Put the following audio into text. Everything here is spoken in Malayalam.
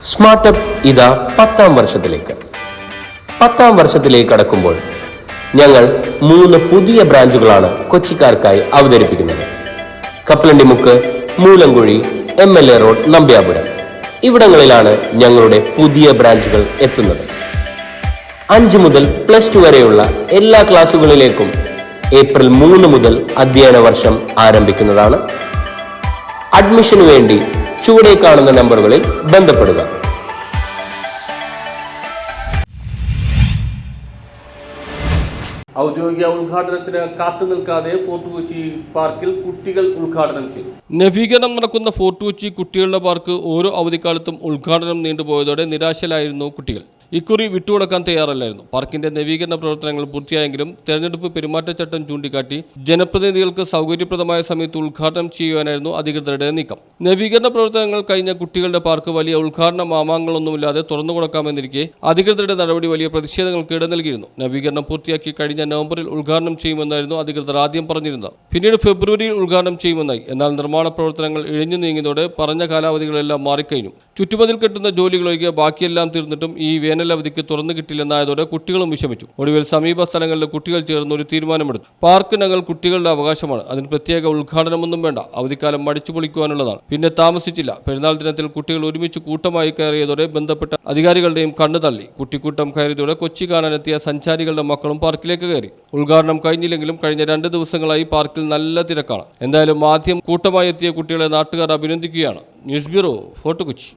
സ്മാർട്ടപ്പ് ഇതാ 10ാം വർഷത്തിലേക്ക്. 10ാം വർഷത്തിലേക്ക് കടക്കുമ്പോൾ ഞങ്ങൾ 3 പുതിയ ബ്രാഞ്ചുകളാണ് കൊച്ചിക്കാർക്കായി അവതരിപ്പിക്കുന്നത്. കപ്പലണ്ടിമുക്ക്, മൂലങ്കുഴി, MLA റോഡ്, നമ്പ്യാപുരം ഇവിടങ്ങളിലാണ് ഞങ്ങളുടെ പുതിയ ബ്രാഞ്ചുകൾ എത്തുന്നത്. 5 മുതൽ +2 വരെയുള്ള എല്ലാ ക്ലാസുകളിലേക്കും ഏപ്രിൽ 3 മുതൽ അധ്യയന വർഷം ആരംഭിക്കുന്നതാണ്. അഡ്മിഷനു വേണ്ടി ചുവടെ കാണുന്ന നമ്പറുകളിൽ ബന്ധപ്പെടുക. ഔദ്യോഗിക ഉദ്ഘാടനത്തിന് കാത്തു നിൽക്കാതെ ഫോർട്ട് കൊച്ചി പാർക്കിൽ കുട്ടികൾ ഉദ്ഘാടനം ചെയ്തു. നവീകരണം നടക്കുന്ന ഫോർട്ട് കൊച്ചി കുട്ടികളുടെ പാർക്ക് ഓരോ അവധിക്കാലത്തും ഉദ്ഘാടനം നീണ്ടുപോയതോടെ നിരാശയിലായിരുന്നു കുട്ടികൾ. ഇക്കുറി വിട്ടുകൊടുക്കാൻ തയ്യാറല്ലായിരുന്നു. പാർക്കിന്റെ നവീകരണ പ്രവർത്തനങ്ങൾ പൂർത്തിയായെങ്കിലും തെരഞ്ഞെടുപ്പ് പെരുമാറ്റച്ചട്ടം ചൂണ്ടിക്കാട്ടി ജനപ്രതിനിധികൾക്ക് സൗകര്യപ്രദമായ സമയത്ത് ഉദ്ഘാടനം ചെയ്യുവാനായിരുന്നു അധികൃതരുടെ നീക്കം. നവീകരണ പ്രവർത്തനങ്ങൾ കഴിഞ്ഞ കുട്ടികളുടെ പാർക്ക് വലിയ ഉദ്ഘാടന മാമാങ്ങളൊന്നുമില്ലാതെ തുറന്നു കൊടുക്കാമെന്നിരിക്കെ അധികൃതരുടെ നടപടി വലിയ പ്രതിഷേധങ്ങൾക്ക് ഇട നൽകിയിരുന്നു. നവീകരണം പൂർത്തിയാക്കി കഴിഞ്ഞ നവംബറിൽ ഉദ്ഘാടനം ചെയ്യുമെന്നായിരുന്നു അധികൃതർ ആദ്യം പറഞ്ഞിരുന്നത്. പിന്നീട് ഫെബ്രുവരിയിൽ ഉദ്ഘാടനം ചെയ്യുമെന്നായി. എന്നാൽ നിർമ്മാണ പ്രവർത്തനങ്ങൾ ഇഴഞ്ഞു നീങ്ങിയതോടെ പറഞ്ഞ കാലാവധികളെല്ലാം മാറിക്കഴിഞ്ഞു. ചുറ്റുമതിൽ കെട്ടുന്ന ജോലികളൊഴികെ ബാക്കിയെല്ലാം തീർന്നിട്ടും ഈ വേനലവധിക്ക് തുറന്നു കിട്ടില്ലെന്നായതോടെ കുട്ടികളും വിഷമിച്ചു. ഒടുവിൽ സമീപ സ്ഥലങ്ങളിലെ കുട്ടികൾ ചേർന്ന് ഒരു തീരുമാനമെടുത്തു. പാർക്ക് ഞങ്ങൾ കുട്ടികളുടെ അവകാശമാണ്, അതിന് പ്രത്യേക ഉദ്ഘാടനമൊന്നും വേണ്ട, അവധിക്കാലം മടിച്ചു പൊളിക്കുവാനുള്ളതാണ്. പിന്നെ താമസിച്ചില്ല. പെരുന്നാൾ ദിനത്തിൽ കുട്ടികൾ ഒരുമിച്ച് കൂട്ടമായി കയറിയതോടെ ബന്ധപ്പെട്ട അധികാരികളുടെയും കണ്ണു തള്ളി. കുട്ടിക്കൂട്ടം കയറിയതോടെ കൊച്ചി കാണാനെത്തിയ സഞ്ചാരികളുടെ മക്കളും പാർക്കിലേക്ക് കയറി. ഉദ്ഘാടനം കഴിഞ്ഞില്ലെങ്കിലും കഴിഞ്ഞ 2 ദിവസങ്ങളായി പാർക്കിൽ നല്ല തിരക്കാണ്. എന്തായാലും ആദ്യം കൂട്ടമായി എത്തിയ കുട്ടികളെ നാട്ടുകാർ അഭിനന്ദിക്കുകയാണ്. News bureau, Fort Kochi.